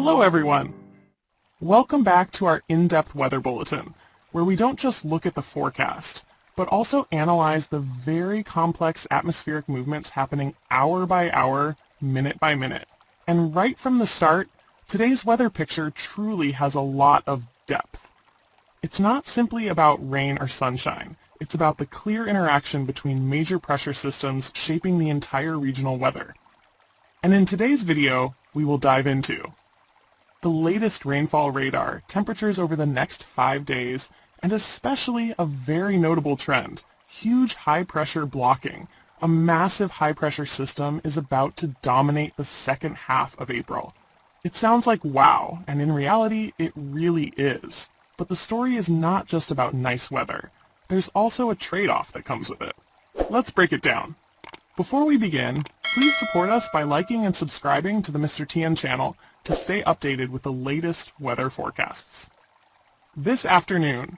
Hello everyone! Welcome back to our in-depth weather bulletin, where we don't just look at the forecast, but also analyze the very complex atmospheric movements happening hour by hour, minute by minute. And right from the start, today's weather picture truly has a lot of depth. It's not simply about rain or sunshine. It's about the clear interaction between major pressure systems shaping the entire regional weather. And in today's video, we will dive into the latest rainfall radar, temperatures over the next 5 days, and especially a very notable trend, huge high-pressure blocking. A massive high-pressure system is about to dominate the second half of April. It sounds like wow, and in reality, it really is. But the story is not just about nice weather. There's also a trade-off that comes with it. Let's break it down. Before we begin, please support us by liking and subscribing to the Mr. Tien channel to stay updated with the latest weather forecasts. This afternoon,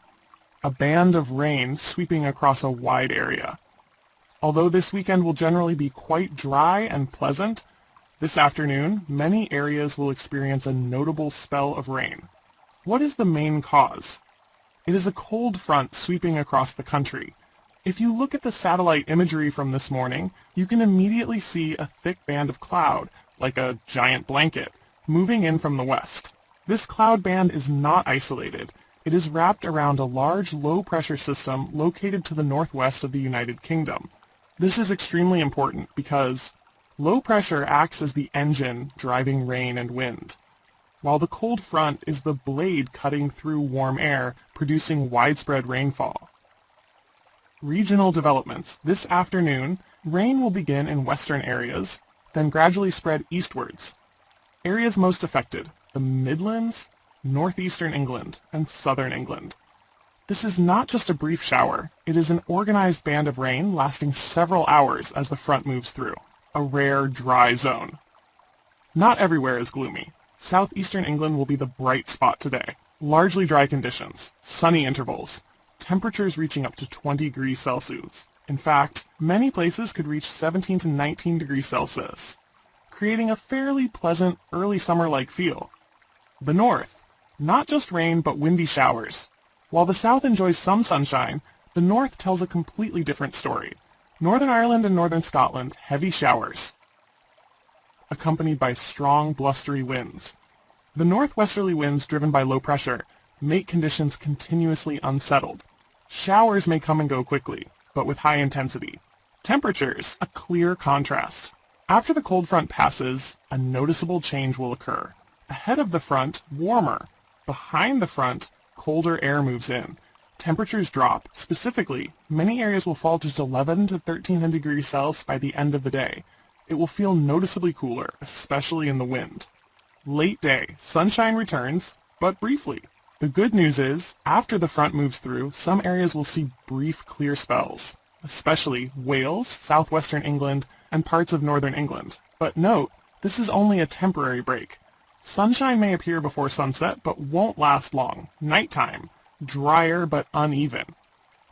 a band of rain sweeping across a wide area. Although this weekend will generally be quite dry and pleasant, this afternoon, many areas will experience a notable spell of rain. What is the main cause? It is a cold front sweeping across the country. If you look at the satellite imagery from this morning, you can immediately see a thick band of cloud, like a giant blanket, moving in from the west. This cloud band is not isolated. It is wrapped around a large low-pressure system located to the northwest of the United Kingdom. This is extremely important because low pressure acts as the engine driving rain and wind, while the cold front is the blade cutting through warm air, producing widespread rainfall. Regional developments. This afternoon, rain will begin in western areas, then gradually spread eastwards. Areas most affected: the Midlands, northeastern England, and southern England. This is not just a brief shower. It is an organized band of rain lasting several hours as the front moves through. A rare, dry zone. Not everywhere is gloomy. Southeastern England will be the bright spot today. Largely dry conditions, sunny intervals, temperatures reaching up to 20 degrees Celsius. In fact, many places could reach 17 to 19 degrees Celsius, creating a fairly pleasant early summer-like feel. The north, not just rain but windy showers. While the south enjoys some sunshine, the north tells a completely different story. Northern Ireland and northern Scotland, heavy showers, accompanied by strong blustery winds. The northwesterly winds driven by low pressure make conditions continuously unsettled. Showers may come and go quickly, but with high intensity. Temperatures, a clear contrast. After the cold front passes, a noticeable change will occur. Ahead of the front, warmer. Behind the front, colder air moves in. Temperatures drop. Specifically, many areas will fall to just 11 to 1300 degrees Celsius by the end of the day. It will feel noticeably cooler, especially in the wind. Late day, sunshine returns, but briefly. The good news is, after the front moves through, some areas will see brief clear spells, especially Wales, southwestern England, and parts of northern England. But note, this is only a temporary break. Sunshine may appear before sunset, but won't last long. Nighttime, drier but uneven.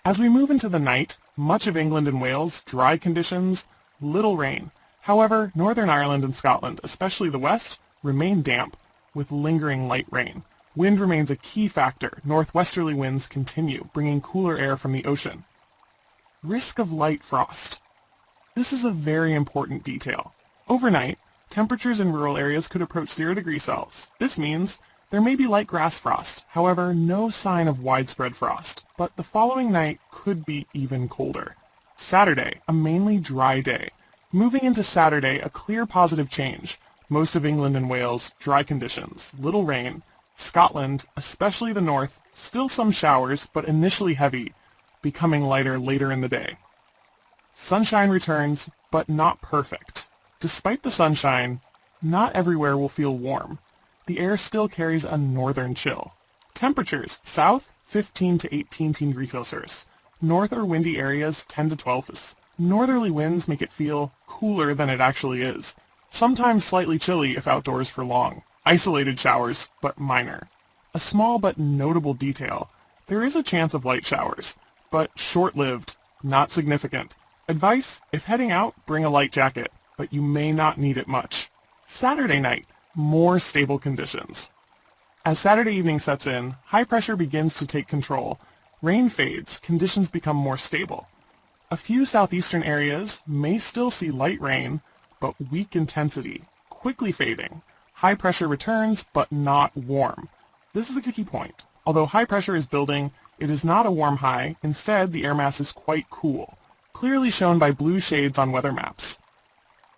As we move into the night, much of England and Wales, dry conditions, little rain. However, Northern Ireland and Scotland, especially the west, remain damp, with lingering light rain. Wind remains a key factor. Northwesterly winds continue, bringing cooler air from the ocean. Risk of light frost. This is a very important detail. Overnight, temperatures in rural areas could approach 0 degrees Celsius. This means there may be light grass frost, however, no sign of widespread frost. But the following night could be even colder. Saturday, a mainly dry day. Moving into Saturday, a clear positive change. Most of England and Wales, dry conditions, little rain. Scotland, especially the north, still some showers, but initially heavy, becoming lighter later in the day. Sunshine returns, but not perfect. Despite the sunshine, not everywhere will feel warm. The air still carries a northern chill. Temperatures, south, 15 to 18 degrees Celsius. North or windy areas, 10 to 12. Northerly winds make it feel cooler than it actually is. Sometimes slightly chilly if outdoors for long. Isolated showers, but minor. A small but notable detail. There is a chance of light showers, but short-lived, not significant. Advice: if heading out, bring a light jacket, but you may not need it much. Saturday night, more stable conditions. As Saturday evening sets in, high pressure begins to take control. Rain fades, conditions become more stable. A few southeastern areas may still see light rain, but weak intensity, quickly fading. High pressure returns, but not warm. This is a key point. Although high pressure is building, it is not a warm high. Instead, the air mass is quite cool, clearly shown by blue shades on weather maps.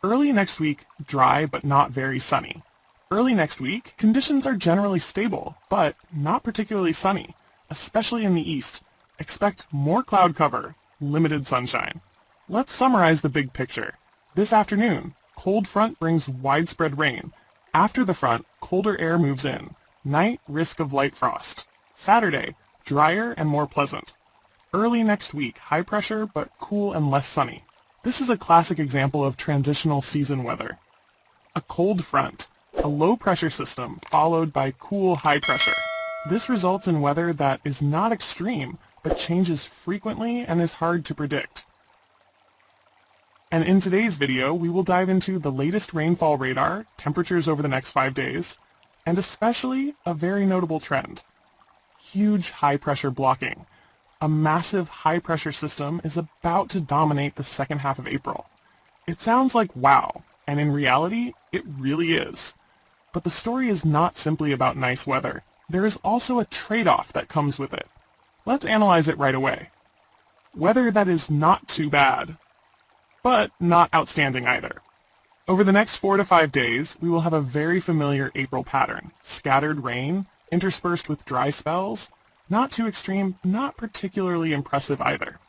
Early next week, dry but not very sunny. Early next week, conditions are generally stable, but not particularly sunny, especially in the east. Expect more cloud cover, limited sunshine. Let's summarize the big picture. This afternoon, cold front brings widespread rain. After the front, colder air moves in. Night, risk of light frost. Saturday, drier and more pleasant. Early next week, high pressure but cool and less sunny. This is a classic example of transitional season weather. A cold front, a low-pressure system followed by cool high pressure. This results in weather that is not extreme, but changes frequently and is hard to predict. And in today's video, we will dive into the latest rainfall radar, temperatures over the next 5 days, and especially a very notable trend: huge high-pressure blocking. A massive high-pressure system is about to dominate the second half of April. It sounds like wow, and in reality, it really is. But the story is not simply about nice weather. There is also a trade-off that comes with it. Let's analyze it right away. Weather that is not too bad, but not outstanding either. Over the next 4 to 5 days, we will have a very familiar April pattern: scattered rain, interspersed with dry spells. Not too extreme, not particularly impressive either.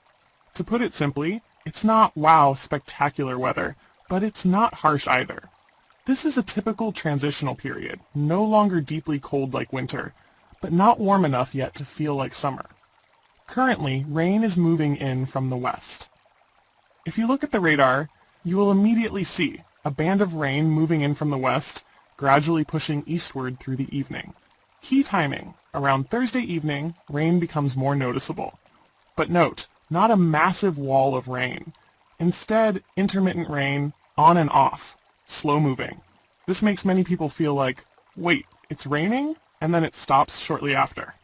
To put it simply, it's not wow spectacular weather, but it's not harsh either. This is a typical transitional period, no longer deeply cold like winter, but not warm enough yet to feel like summer. Currently, rain is moving in from the west. If you look at the radar, you will immediately see a band of rain moving in from the west, gradually pushing eastward through the evening. Key timing: around Thursday evening, rain becomes more noticeable. But note, not a massive wall of rain. Instead, intermittent rain, on and off, slow moving. This makes many people feel like, wait, it's raining? And then it stops shortly after.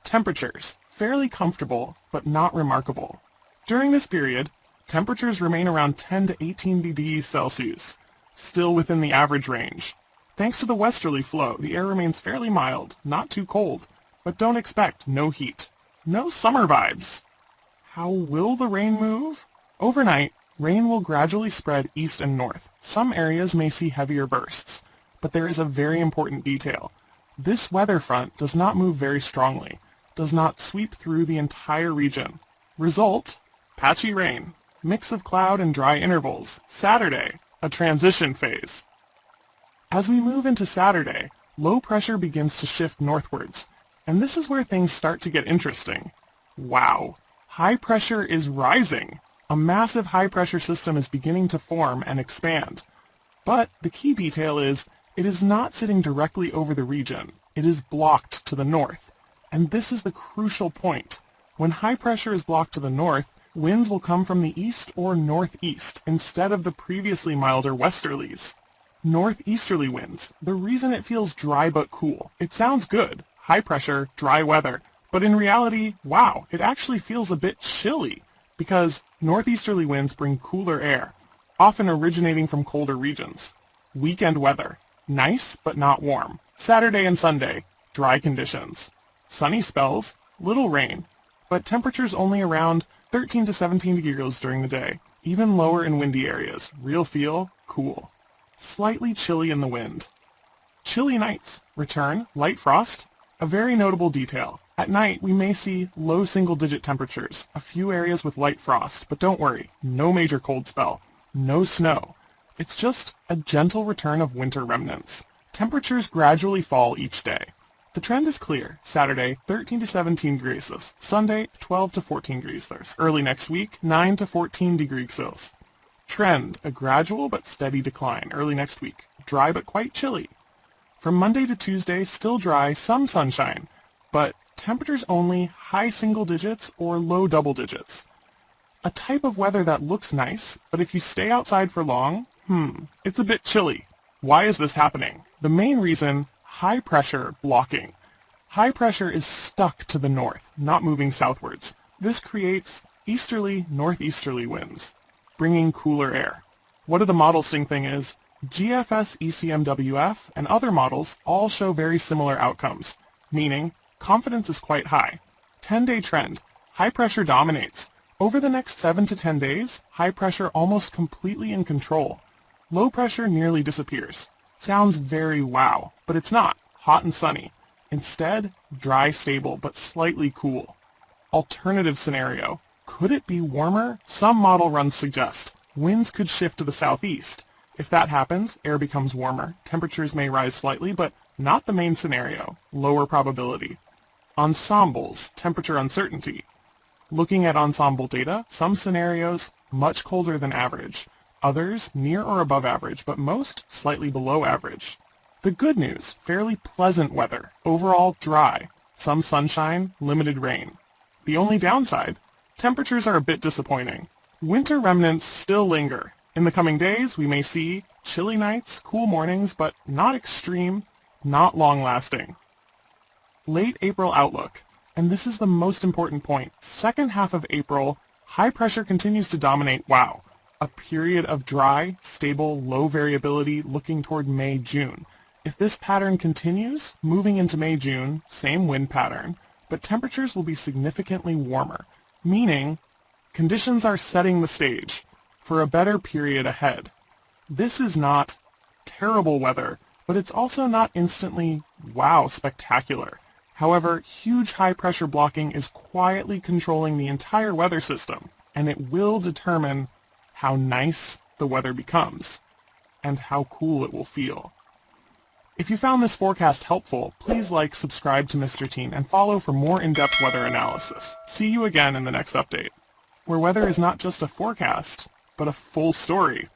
Temperatures: fairly comfortable, but not remarkable. During this period, temperatures remain around 10 to 18 degrees Celsius, still within the average range. Thanks to the westerly flow, the air remains fairly mild, not too cold, but don't expect no heat. No summer vibes. How will the rain move? Overnight, rain will gradually spread east and north. Some areas may see heavier bursts, but there is a very important detail. This weather front does not move very strongly, does not sweep through the entire region. Result: patchy rain, mix of cloud and dry intervals. Saturday, a transition phase. As we move into Saturday, low pressure begins to shift northwards, and this is where things start to get interesting. Wow, high pressure is rising. A massive high-pressure system is beginning to form and expand. But the key detail is, it is not sitting directly over the region. It is blocked to the north. And this is the crucial point. When high pressure is blocked to the north, winds will come from the east or northeast instead of the previously milder westerlies. Northeasterly winds. The reason it feels dry but cool. It sounds good. High pressure, dry weather. But in reality, wow, it actually feels a bit chilly, because northeasterly winds bring cooler air, often originating from colder regions. Weekend weather: nice but not warm. Saturday and Sunday, dry conditions. Sunny spells, little rain, but temperatures only around 13 to 17 degrees during the day, even lower in windy areas. Real feel, cool. Slightly chilly in the wind. Chilly nights. Return, light frost. A very notable detail. At night, we may see low single-digit temperatures, a few areas with light frost, but don't worry, no major cold spell, no snow. It's just a gentle return of winter remnants. Temperatures gradually fall each day. The trend is clear. Saturday, 13 to 17 degrees Celsius. Sunday, 12 to 14 degrees Celsius. Early next week, 9 to 14 degrees Celsius. Trend, a gradual but steady decline. Early next week, dry but quite chilly. From Monday to Tuesday, still dry, some sunshine, but temperatures only high single digits or low double digits. A type of weather that looks nice, but if you stay outside for long, it's a bit chilly. Why is this happening? The main reason, high pressure blocking. High pressure is stuck to the north, not moving southwards. This creates easterly, northeasterly winds, bringing cooler air. What do the models thing is? GFS ECMWF and other models all show very similar outcomes, meaning confidence is quite high. 10-day trend. High pressure dominates. Over the next 7 to 10 days, high pressure almost completely in control. Low pressure nearly disappears. Sounds very wow, but it's not. Hot and sunny. Instead, dry, stable, but slightly cool. Alternative scenario. Could it be warmer? Some model runs suggest winds could shift to the southeast. If that happens, air becomes warmer. Temperatures may rise slightly, but not the main scenario. Lower probability. Ensembles, temperature uncertainty. Looking at ensemble data, some scenarios much colder than average, others near or above average, but most slightly below average. The good news, fairly pleasant weather, overall dry, some sunshine, limited rain. The only downside, temperatures are a bit disappointing. Winter remnants still linger. In the coming days, we may see chilly nights, cool mornings, but not extreme, not long-lasting. Late April outlook, and this is the most important point. Second half of April, high pressure continues to dominate WOW. A period of dry, stable, low variability looking toward May-June. If this pattern continues, moving into May-June, same wind pattern, but temperatures will be significantly warmer, meaning conditions are setting the stage for a better period ahead. This is not terrible weather, but it's also not instantly, wow, spectacular. However, huge high-pressure blocking is quietly controlling the entire weather system, and it will determine how nice the weather becomes, and how cool it will feel. If you found this forecast helpful, please like, subscribe to Mr. Tien, and follow for more in-depth weather analysis. See you again in the next update, where weather is not just a forecast, but a full story.